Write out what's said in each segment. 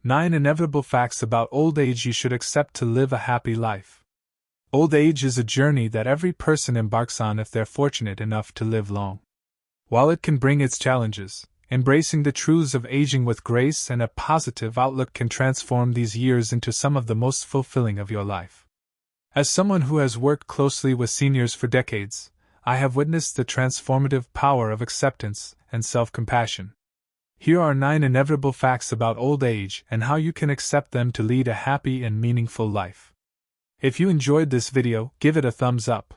9 inevitable facts about old age you should accept to live a happy life. Old age is a journey that every person embarks on if they're fortunate enough to live long. While it can bring its challenges, embracing the truths of aging with grace and a positive outlook can transform these years into some of the most fulfilling of your life. As someone who has worked closely with seniors for decades, I have witnessed the transformative power of acceptance and self-compassion. Here are 9 inevitable facts about old age and how you can accept them to lead a happy and meaningful life. If you enjoyed this video, give it a thumbs up.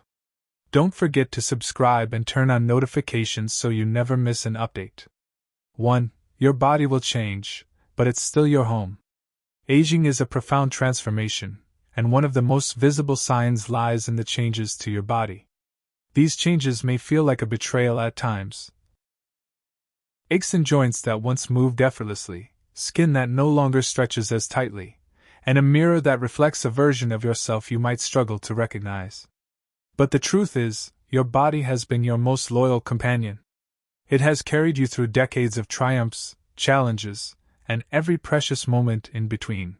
Don't forget to subscribe and turn on notifications so you never miss an update. 1. Your body will change, but it's still your home. Aging is a profound transformation, and one of the most visible signs lies in the changes to your body. These changes may feel like a betrayal at times. Aches in joints that once moved effortlessly, skin that no longer stretches as tightly, and a mirror that reflects a version of yourself you might struggle to recognize. But the truth is, your body has been your most loyal companion. It has carried you through decades of triumphs, challenges, and every precious moment in between.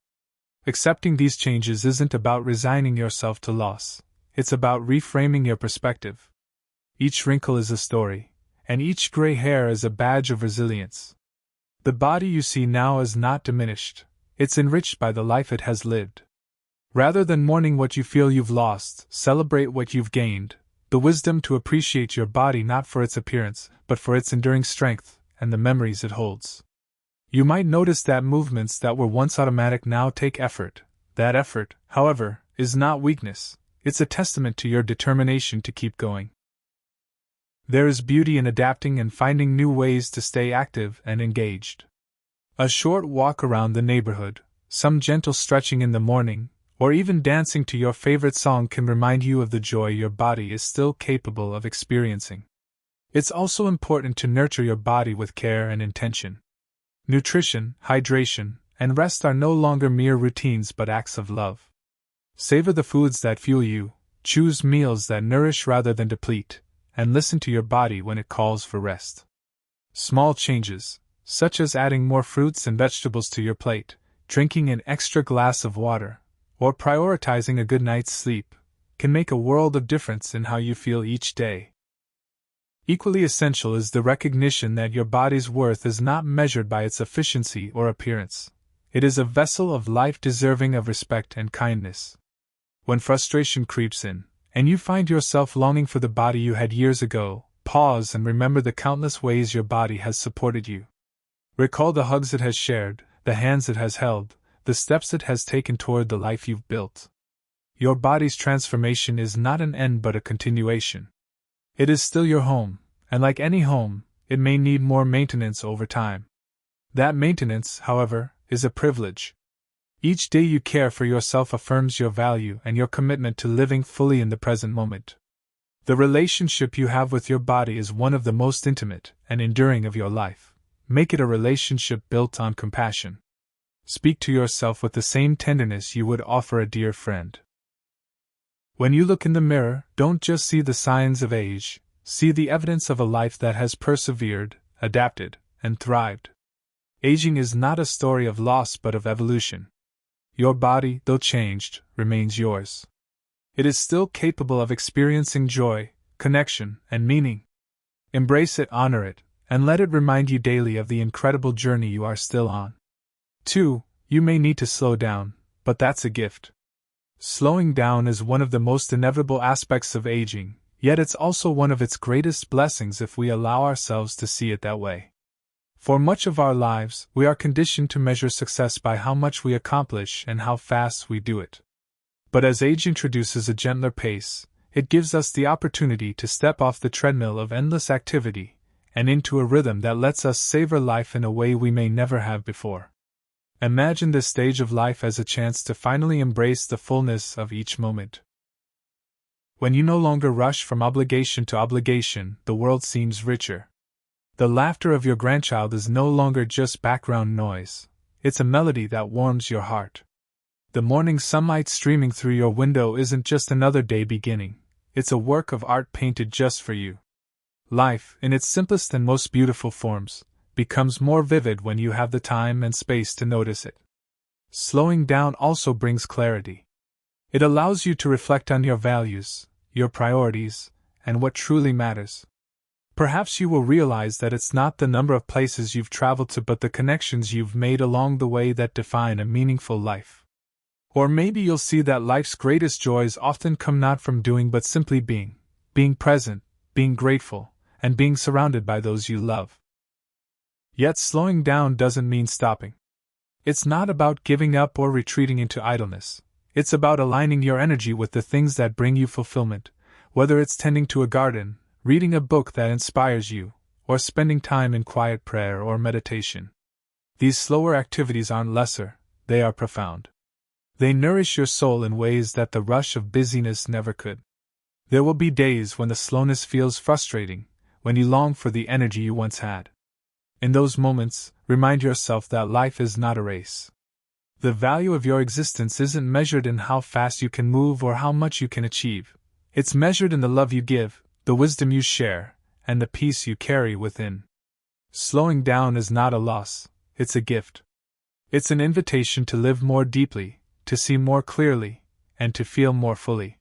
Accepting these changes isn't about resigning yourself to loss, it's about reframing your perspective. Each wrinkle is a story, and each gray hair is a badge of resilience. The body you see now is not diminished, it's enriched by the life it has lived. Rather than mourning what you feel you've lost, celebrate what you've gained, the wisdom to appreciate your body not for its appearance, but for its enduring strength and the memories it holds. You might notice that movements that were once automatic now take effort. That effort, however, is not weakness, it's a testament to your determination to keep going. There is beauty in adapting and finding new ways to stay active and engaged. A short walk around the neighborhood, some gentle stretching in the morning, or even dancing to your favorite song can remind you of the joy your body is still capable of experiencing. It's also important to nurture your body with care and intention. Nutrition, hydration, and rest are no longer mere routines but acts of love. Savor the foods that fuel you, choose meals that nourish rather than deplete, and listen to your body when it calls for rest. Small changes, such as adding more fruits and vegetables to your plate, drinking an extra glass of water, or prioritizing a good night's sleep, can make a world of difference in how you feel each day. Equally essential is the recognition that your body's worth is not measured by its efficiency or appearance. It is a vessel of life deserving of respect and kindness. When frustration creeps in, and you find yourself longing for the body you had years ago, pause and remember the countless ways your body has supported you. Recall the hugs it has shared, the hands it has held, the steps it has taken toward the life you've built. Your body's transformation is not an end but a continuation. It is still your home, and like any home, it may need more maintenance over time. That maintenance, however, is a privilege. Each day you care for yourself affirms your value and your commitment to living fully in the present moment. The relationship you have with your body is one of the most intimate and enduring of your life. Make it a relationship built on compassion. Speak to yourself with the same tenderness you would offer a dear friend. When you look in the mirror, don't just see the signs of age, see the evidence of a life that has persevered, adapted, and thrived. Aging is not a story of loss but of evolution. Your body, though changed, remains yours. It is still capable of experiencing joy, connection, and meaning. Embrace it, honor it, and let it remind you daily of the incredible journey you are still on. 2. You may need to slow down, but that's a gift. Slowing down is one of the most inevitable aspects of aging, yet it's also one of its greatest blessings if we allow ourselves to see it that way. For much of our lives, we are conditioned to measure success by how much we accomplish and how fast we do it. But as age introduces a gentler pace, it gives us the opportunity to step off the treadmill of endless activity and into a rhythm that lets us savor life in a way we may never have before. Imagine this stage of life as a chance to finally embrace the fullness of each moment. When you no longer rush from obligation to obligation, the world seems richer. The laughter of your grandchild is no longer just background noise, it's a melody that warms your heart. The morning sunlight streaming through your window isn't just another day beginning, it's a work of art painted just for you. Life, in its simplest and most beautiful forms, becomes more vivid when you have the time and space to notice it. Slowing down also brings clarity. It allows you to reflect on your values, your priorities, and what truly matters. Perhaps you will realize that it's not the number of places you've traveled to but the connections you've made along the way that define a meaningful life. Or maybe you'll see that life's greatest joys often come not from doing but simply being present, being grateful, and being surrounded by those you love. Yet slowing down doesn't mean stopping. It's not about giving up or retreating into idleness. It's about aligning your energy with the things that bring you fulfillment, whether it's tending to a garden, reading a book that inspires you, or spending time in quiet prayer or meditation. These slower activities aren't lesser, they are profound. They nourish your soul in ways that the rush of busyness never could. There will be days when the slowness feels frustrating, when you long for the energy you once had. In those moments, remind yourself that life is not a race. The value of your existence isn't measured in how fast you can move or how much you can achieve. It's measured in the love you give, the wisdom you share, and the peace you carry within. Slowing down is not a loss, it's a gift. It's an invitation to live more deeply, to see more clearly, and to feel more fully.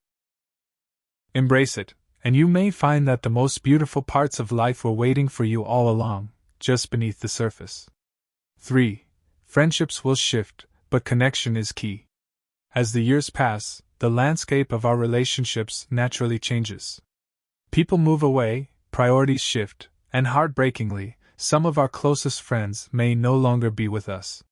Embrace it, and you may find that the most beautiful parts of life were waiting for you all along, just beneath the surface. 3. Friendships will shift, but connection is key. As the years pass, the landscape of our relationships naturally changes. People move away, priorities shift, and heartbreakingly, some of our closest friends may no longer be with us.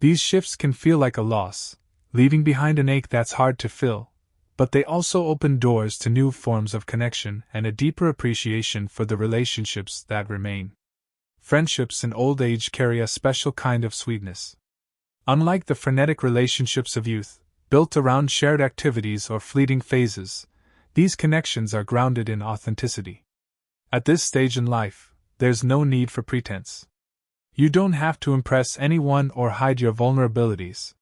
These shifts can feel like a loss, leaving behind an ache that's hard to fill, but they also open doors to new forms of connection and a deeper appreciation for the relationships that remain. Friendships in old age carry a special kind of sweetness. Unlike the frenetic relationships of youth, built around shared activities or fleeting phases, these connections are grounded in authenticity. At this stage in life, there's no need for pretense. You don't have to impress anyone or hide your vulnerabilities.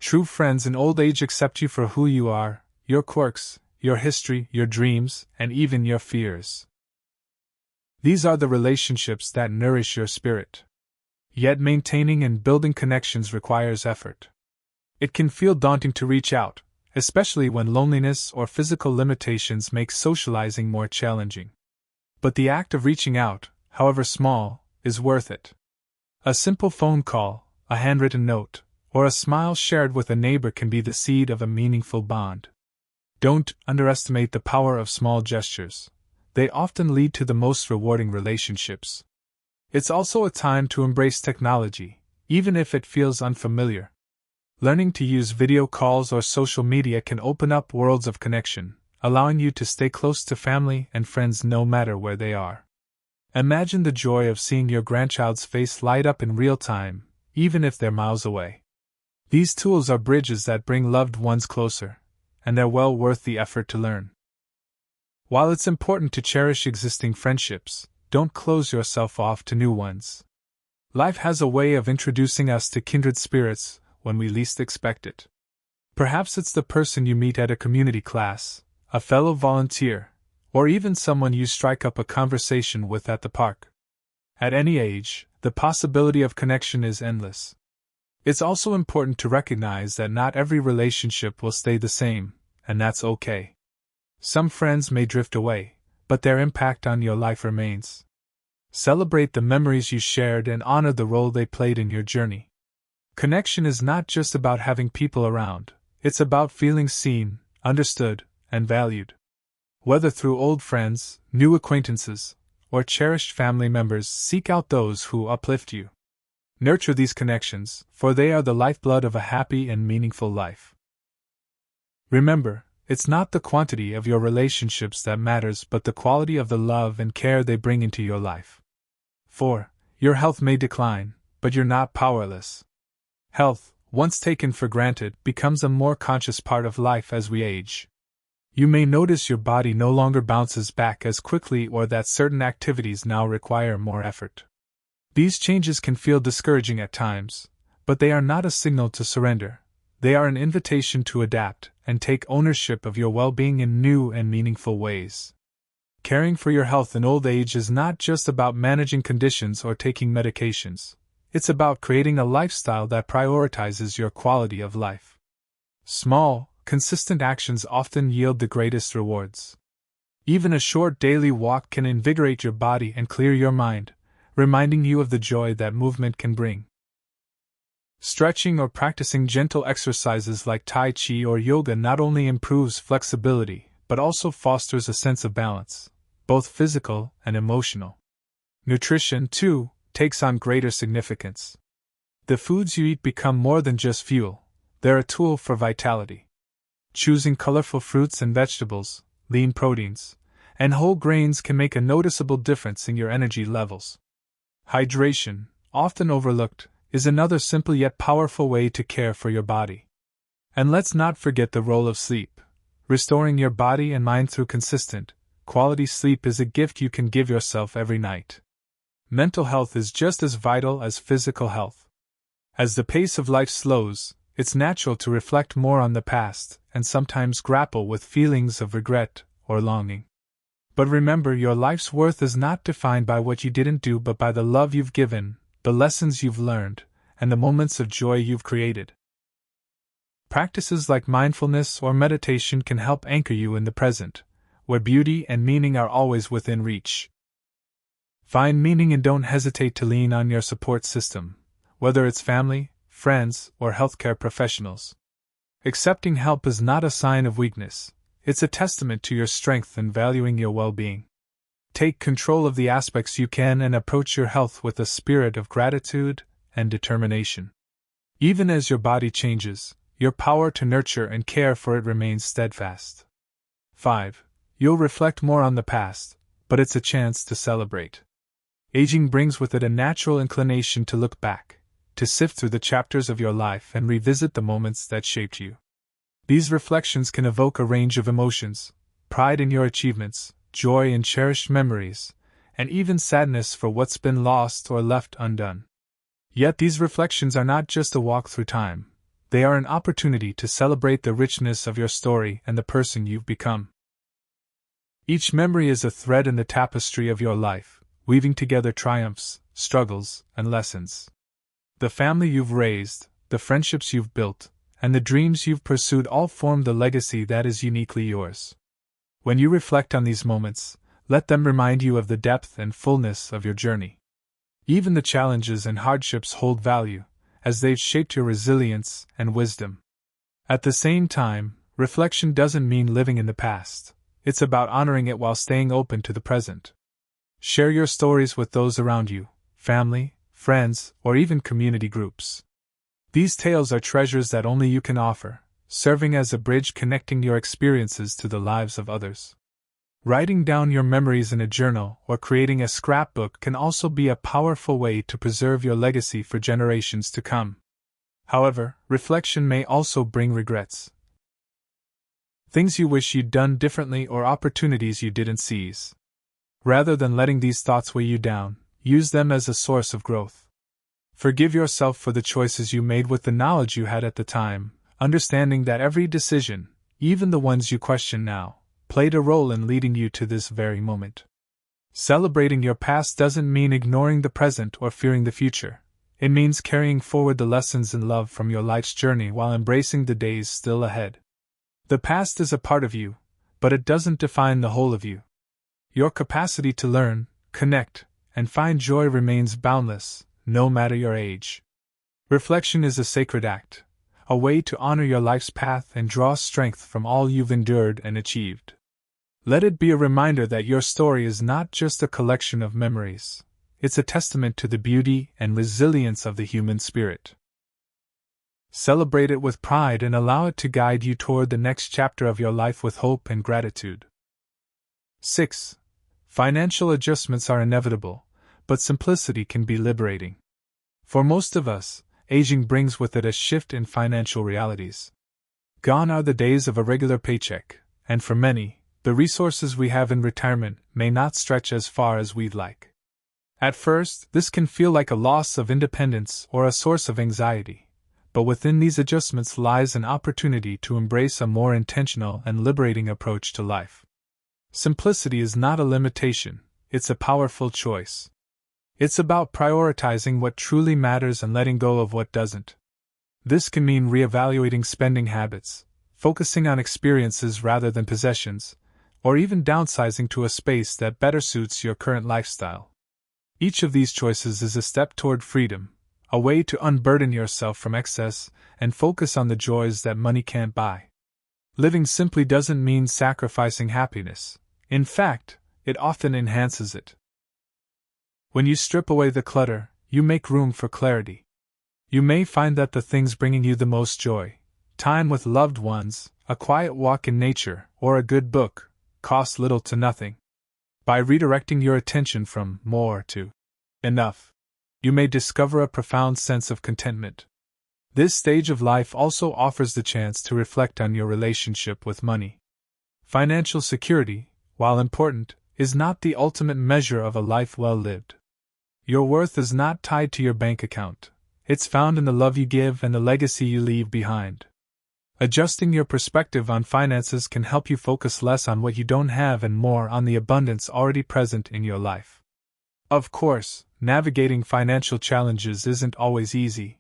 True friends in old age accept you for who you are, your quirks, your history, your dreams, and even your fears. These are the relationships that nourish your spirit. Yet maintaining and building connections requires effort. It can feel daunting to reach out, especially when loneliness or physical limitations make socializing more challenging. But the act of reaching out, however small, is worth it. A simple phone call, a handwritten note, or a smile shared with a neighbor can be the seed of a meaningful bond. Don't underestimate the power of small gestures. They often lead to the most rewarding relationships. It's also a time to embrace technology, even if it feels unfamiliar. Learning to use video calls or social media can open up worlds of connection, allowing you to stay close to family and friends no matter where they are. Imagine the joy of seeing your grandchild's face light up in real time, even if they're miles away. These tools are bridges that bring loved ones closer, and they're well worth the effort to learn. While it's important to cherish existing friendships, don't close yourself off to new ones. Life has a way of introducing us to kindred spirits when we least expect it. Perhaps it's the person you meet at a community class, a fellow volunteer, or even someone you strike up a conversation with at the park. At any age, the possibility of connection is endless. It's also important to recognize that not every relationship will stay the same, and that's okay. Some friends may drift away, but their impact on your life remains. Celebrate the memories you shared and honor the role they played in your journey. Connection is not just about having people around, it's about feeling seen, understood, and valued. Whether through old friends, new acquaintances, or cherished family members, seek out those who uplift you. Nurture these connections, for they are the lifeblood of a happy and meaningful life. Remember, it's not the quantity of your relationships that matters but the quality of the love and care they bring into your life. 4. Your health may decline, but you're not powerless. Health, once taken for granted, becomes a more conscious part of life as we age. You may notice your body no longer bounces back as quickly or that certain activities now require more effort. These changes can feel discouraging at times, but they are not a signal to surrender. They are an invitation to adapt and take ownership of your well-being in new and meaningful ways. Caring for your health in old age is not just about managing conditions or taking medications. It's about creating a lifestyle that prioritizes your quality of life. Small, consistent actions often yield the greatest rewards. Even a short daily walk can invigorate your body and clear your mind, reminding you of the joy that movement can bring. Stretching or practicing gentle exercises like Tai Chi or yoga not only improves flexibility, but also fosters a sense of balance, both physical and emotional. Nutrition, too, takes on greater significance. The foods you eat become more than just fuel, they're a tool for vitality. Choosing colorful fruits and vegetables, lean proteins, and whole grains can make a noticeable difference in your energy levels. Hydration, often overlooked, is another simple yet powerful way to care for your body. And let's not forget the role of sleep. Restoring your body and mind through consistent, quality sleep is a gift you can give yourself every night. Mental health is just as vital as physical health. As the pace of life slows, it's natural to reflect more on the past and sometimes grapple with feelings of regret or longing. But remember, your life's worth is not defined by what you didn't do but by the love you've given, the lessons you've learned, and the moments of joy you've created. Practices like mindfulness or meditation can help anchor you in the present, where beauty and meaning are always within reach. Find meaning and don't hesitate to lean on your support system, whether it's family, friends, or healthcare professionals. Accepting help is not a sign of weakness, it's a testament to your strength and valuing your well-being. Take control of the aspects you can and approach your health with a spirit of gratitude and determination. Even as your body changes, your power to nurture and care for it remains steadfast. 5. You'll reflect more on the past, but it's a chance to celebrate. Aging brings with it a natural inclination to look back, to sift through the chapters of your life and revisit the moments that shaped you. These reflections can evoke a range of emotions: pride in your achievements, joy in cherished memories, and even sadness for what's been lost or left undone. Yet these reflections are not just a walk through time, they are an opportunity to celebrate the richness of your story and the person you've become. Each memory is a thread in the tapestry of your life, weaving together triumphs, struggles, and lessons. The family you've raised, the friendships you've built, and the dreams you've pursued all form the legacy that is uniquely yours. When you reflect on these moments, let them remind you of the depth and fullness of your journey. Even the challenges and hardships hold value, as they've shaped your resilience and wisdom. At the same time, reflection doesn't mean living in the past. It's about honoring it while staying open to the present. Share your stories with those around you, family, friends, or even community groups. These tales are treasures that only you can offer, serving as a bridge connecting your experiences to the lives of others. Writing down your memories in a journal or creating a scrapbook can also be a powerful way to preserve your legacy for generations to come. However, reflection may also bring regrets. Things you wish you'd done differently or opportunities you didn't seize. Rather than letting these thoughts weigh you down, use them as a source of growth. Forgive yourself for the choices you made with the knowledge you had at the time, understanding that every decision, even the ones you question now, played a role in leading you to this very moment. Celebrating your past doesn't mean ignoring the present or fearing the future. It means carrying forward the lessons and love from your life's journey while embracing the days still ahead. The past is a part of you, but it doesn't define the whole of you. Your capacity to learn, connect, and find joy remains boundless, no matter your age. Reflection is a sacred act, a way to honor your life's path and draw strength from all you've endured and achieved. Let it be a reminder that your story is not just a collection of memories, it's a testament to the beauty and resilience of the human spirit. Celebrate it with pride and allow it to guide you toward the next chapter of your life with hope and gratitude. 6. Financial adjustments are inevitable, but simplicity can be liberating. For most of us, aging brings with it a shift in financial realities. Gone are the days of a regular paycheck, and for many, the resources we have in retirement may not stretch as far as we'd like. At first, this can feel like a loss of independence or a source of anxiety, but within these adjustments lies an opportunity to embrace a more intentional and liberating approach to life. Simplicity is not a limitation, it's a powerful choice. It's about prioritizing what truly matters and letting go of what doesn't. This can mean reevaluating spending habits, focusing on experiences rather than possessions, or even downsizing to a space that better suits your current lifestyle. Each of these choices is a step toward freedom, a way to unburden yourself from excess and focus on the joys that money can't buy. Living simply doesn't mean sacrificing happiness. In fact, it often enhances it. When you strip away the clutter, you make room for clarity. You may find that the things bringing you the most joy, time with loved ones, a quiet walk in nature, or a good book, cost little to nothing. By redirecting your attention from more to enough, you may discover a profound sense of contentment. This stage of life also offers the chance to reflect on your relationship with money. Financial security, while important, is not the ultimate measure of a life well lived. Your worth is not tied to your bank account. It's found in the love you give and the legacy you leave behind. Adjusting your perspective on finances can help you focus less on what you don't have and more on the abundance already present in your life. Of course, navigating financial challenges isn't always easy.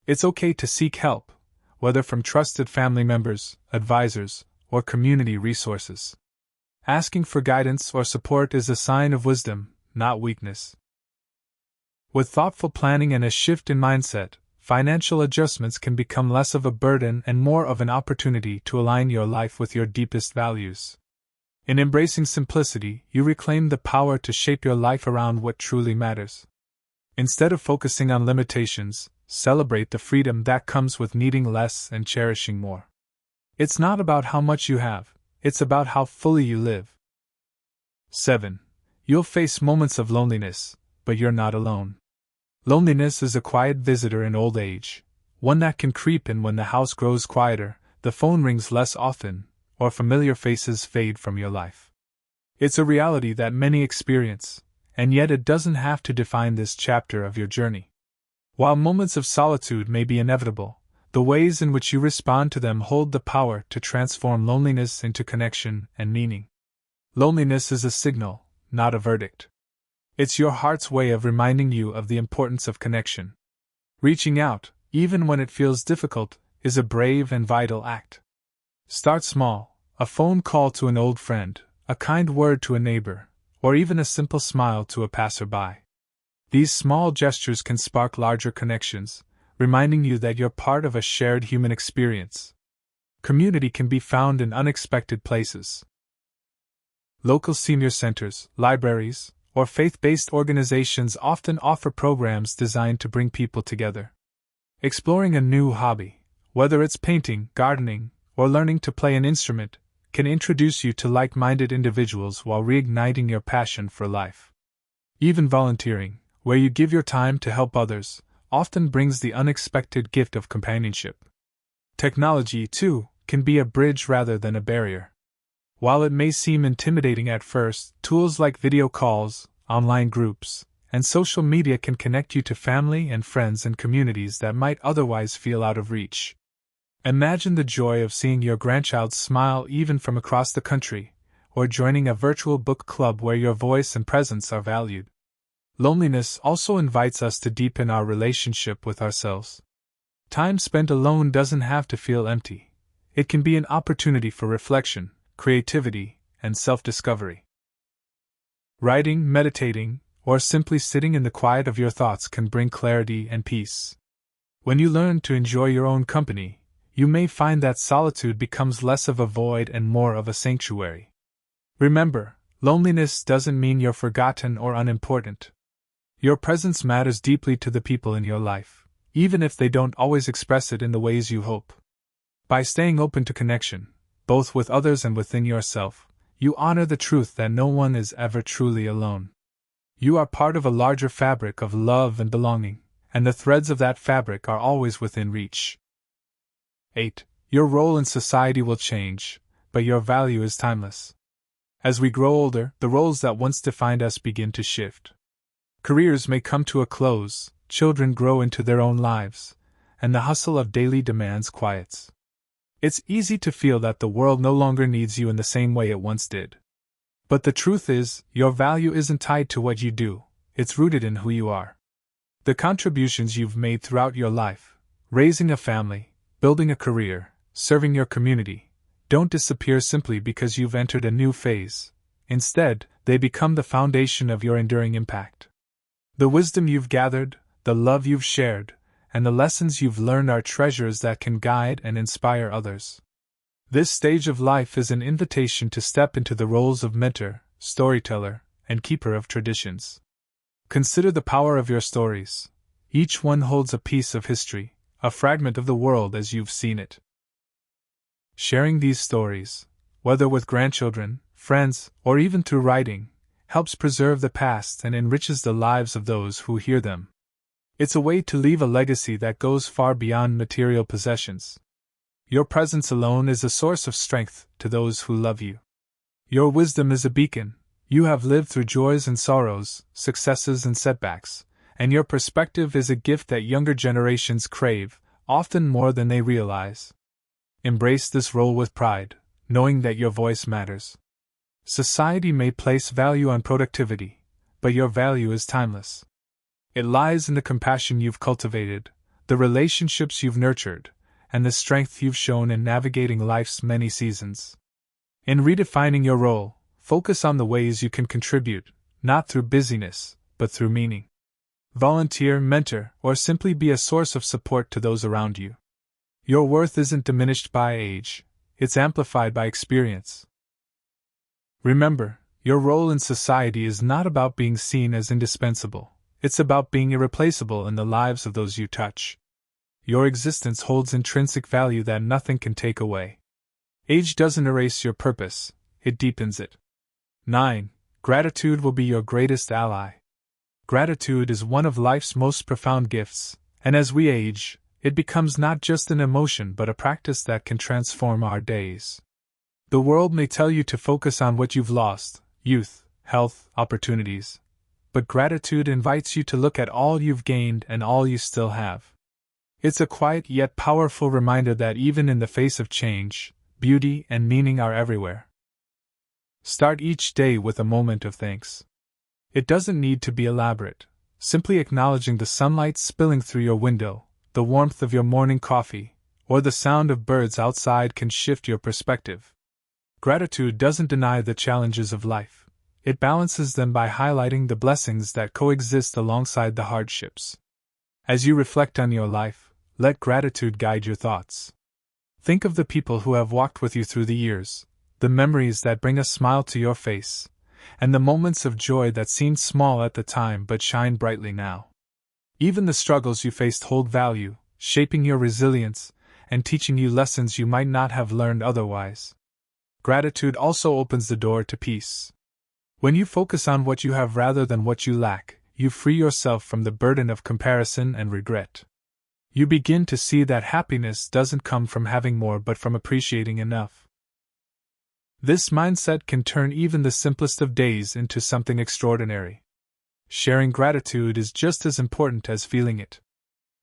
It's okay to seek help, whether from trusted family members, advisors, or community resources. Asking for guidance or support is a sign of wisdom, not weakness. With thoughtful planning and a shift in mindset, financial adjustments can become less of a burden and more of an opportunity to align your life with your deepest values. In embracing simplicity, you reclaim the power to shape your life around what truly matters. Instead of focusing on limitations, celebrate the freedom that comes with needing less and cherishing more. It's not about how much you have, it's about how fully you live. 7. You'll face moments of loneliness, but you're not alone. Loneliness is a quiet visitor in old age, one that can creep in when the house grows quieter, the phone rings less often, or familiar faces fade from your life. It's a reality that many experience, and yet it doesn't have to define this chapter of your journey. While moments of solitude may be inevitable, the ways in which you respond to them hold the power to transform loneliness into connection and meaning. Loneliness is a signal, not a verdict. It's your heart's way of reminding you of the importance of connection. Reaching out, even when it feels difficult, is a brave and vital act. Start small, a phone call to an old friend, a kind word to a neighbor, or even a simple smile to a passerby. These small gestures can spark larger connections, reminding you that you're part of a shared human experience. Community can be found in unexpected places. Local senior centers, libraries, or faith-based organizations often offer programs designed to bring people together. Exploring a new hobby, whether it's painting, gardening, or learning to play an instrument, can introduce you to like-minded individuals while reigniting your passion for life. Even volunteering, where you give your time to help others, often brings the unexpected gift of companionship. Technology, too, can be a bridge rather than a barrier. While it may seem intimidating at first, tools like video calls, online groups, and social media can connect you to family and friends in communities that might otherwise feel out of reach. Imagine the joy of seeing your grandchild smile even from across the country, or joining a virtual book club where your voice and presence are valued. Loneliness also invites us to deepen our relationship with ourselves. Time spent alone doesn't have to feel empty. It can be an opportunity for reflection, creativity, and self-discovery. Writing, meditating, or simply sitting in the quiet of your thoughts can bring clarity and peace. When you learn to enjoy your own company, you may find that solitude becomes less of a void and more of a sanctuary. Remember, loneliness doesn't mean you're forgotten or unimportant. Your presence matters deeply to the people in your life, even if they don't always express it in the ways you hope. By staying open to connection, both with others and within yourself, you honor the truth that no one is ever truly alone. You are part of a larger fabric of love and belonging, and the threads of that fabric are always within reach. 8. Your role in society will change, but your value is timeless. As we grow older, the roles that once defined us begin to shift. Careers may come to a close, children grow into their own lives, and the hustle of daily demands quiets. It's easy to feel that the world no longer needs you in the same way it once did. But the truth is, your value isn't tied to what you do, it's rooted in who you are. The contributions you've made throughout your life, raising a family, building a career, serving your community, don't disappear simply because you've entered a new phase. Instead, they become the foundation of your enduring impact. The wisdom you've gathered, the love you've shared, and the lessons you've learned are treasures that can guide and inspire others. This stage of life is an invitation to step into the roles of mentor, storyteller, and keeper of traditions. Consider the power of your stories. Each one holds a piece of history, a fragment of the world as you've seen it. Sharing these stories, whether with grandchildren, friends, or even through writing, helps preserve the past and enriches the lives of those who hear them. It's a way to leave a legacy that goes far beyond material possessions. Your presence alone is a source of strength to those who love you. Your wisdom is a beacon. You have lived through joys and sorrows, successes and setbacks, and your perspective is a gift that younger generations crave, often more than they realize. Embrace this role with pride, knowing that your voice matters. Society may place value on productivity, but your value is timeless. It lies in the compassion you've cultivated, the relationships you've nurtured, and the strength you've shown in navigating life's many seasons. In redefining your role, focus on the ways you can contribute, not through busyness, but through meaning. Volunteer, mentor, or simply be a source of support to those around you. Your worth isn't diminished by age, it's amplified by experience. Remember, your role in society is not about being seen as indispensable, it's about being irreplaceable in the lives of those you touch. Your existence holds intrinsic value that nothing can take away. Age doesn't erase your purpose, it deepens it. 9. Gratitude will be your greatest ally. Gratitude is one of life's most profound gifts, and as we age, it becomes not just an emotion but a practice that can transform our days. The world may tell you to focus on what you've lost, youth, health, opportunities, but gratitude invites you to look at all you've gained and all you still have. It's a quiet yet powerful reminder that even in the face of change, beauty and meaning are everywhere. Start each day with a moment of thanks. It doesn't need to be elaborate. Simply acknowledging the sunlight spilling through your window, the warmth of your morning coffee, or the sound of birds outside can shift your perspective. Gratitude doesn't deny the challenges of life. It balances them by highlighting the blessings that coexist alongside the hardships. As you reflect on your life, let gratitude guide your thoughts. Think of the people who have walked with you through the years, the memories that bring a smile to your face, and the moments of joy that seemed small at the time but shine brightly now. Even the struggles you faced hold value, shaping your resilience and teaching you lessons you might not have learned otherwise. Gratitude also opens the door to peace. When you focus on what you have rather than what you lack, you free yourself from the burden of comparison and regret. You begin to see that happiness doesn't come from having more but from appreciating enough. This mindset can turn even the simplest of days into something extraordinary. Sharing gratitude is just as important as feeling it.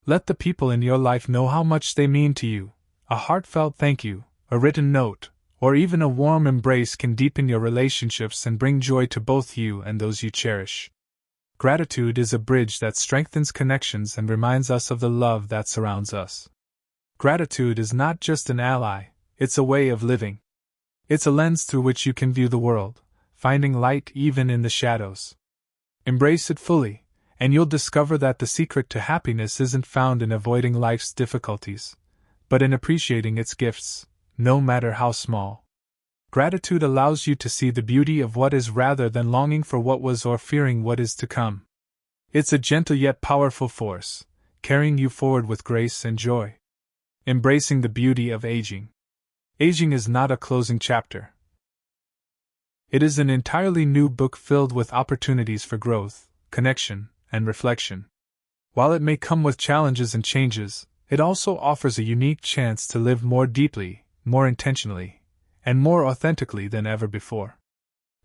Let the people in your life know how much they mean to you. A heartfelt thank you, a written note, or even a warm embrace can deepen your relationships and bring joy to both you and those you cherish. Gratitude is a bridge that strengthens connections and reminds us of the love that surrounds us. Gratitude is not just an ally, it's a way of living. It's a lens through which you can view the world, finding light even in the shadows. Embrace it fully, and you'll discover that the secret to happiness isn't found in avoiding life's difficulties, but in appreciating its gifts, no matter how small. Gratitude allows you to see the beauty of what is rather than longing for what was or fearing what is to come. It's a gentle yet powerful force, carrying you forward with grace and joy. Embracing the beauty of aging. Aging is not a closing chapter. It is an entirely new book filled with opportunities for growth, connection, and reflection. While it may come with challenges and changes, it also offers a unique chance to live more deeply, more intentionally, and more authentically than ever before.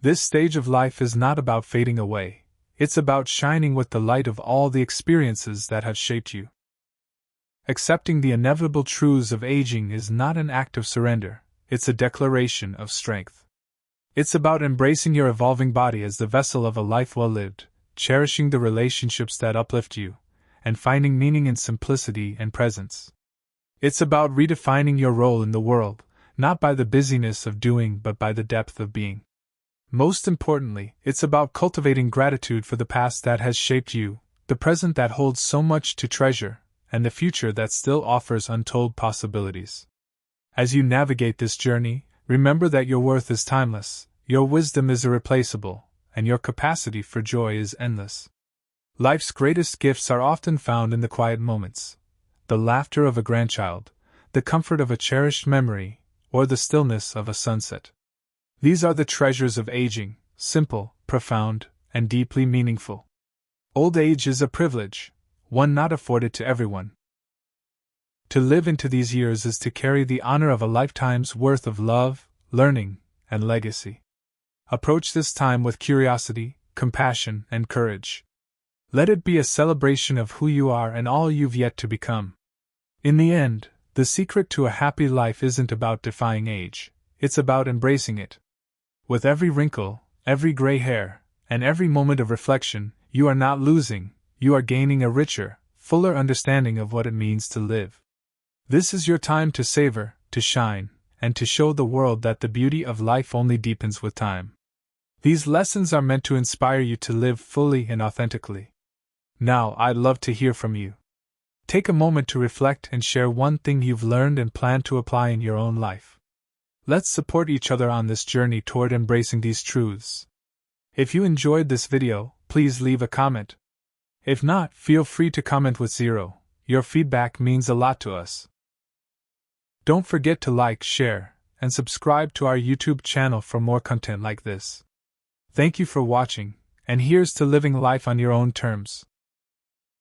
This stage of life is not about fading away, it's about shining with the light of all the experiences that have shaped you. Accepting the inevitable truths of aging is not an act of surrender, it's a declaration of strength. It's about embracing your evolving body as the vessel of a life well lived, cherishing the relationships that uplift you, and finding meaning in simplicity and presence. It's about redefining your role in the world, not by the busyness of doing but by the depth of being. Most importantly, it's about cultivating gratitude for the past that has shaped you, the present that holds so much to treasure, and the future that still offers untold possibilities. As you navigate this journey, remember that your worth is timeless, your wisdom is irreplaceable, and your capacity for joy is endless. Life's greatest gifts are often found in the quiet moments: the laughter of a grandchild, the comfort of a cherished memory, or the stillness of a sunset. These are the treasures of aging, simple, profound, and deeply meaningful. Old age is a privilege, one not afforded to everyone. To live into these years is to carry the honor of a lifetime's worth of love, learning, and legacy. Approach this time with curiosity, compassion, and courage. Let it be a celebration of who you are and all you've yet to become. In the end, the secret to a happy life isn't about defying age, it's about embracing it. With every wrinkle, every gray hair, and every moment of reflection, you are not losing, you are gaining a richer, fuller understanding of what it means to live. This is your time to savor, to shine, and to show the world that the beauty of life only deepens with time. These lessons are meant to inspire you to live fully and authentically. Now, I'd love to hear from you. Take a moment to reflect and share one thing you've learned and plan to apply in your own life. Let's support each other on this journey toward embracing these truths. If you enjoyed this video, please leave a comment. If not, feel free to comment with 0. Your feedback means a lot to us. Don't forget to like, share, and subscribe to our YouTube channel for more content like this. Thank you for watching, and here's to living life on your own terms.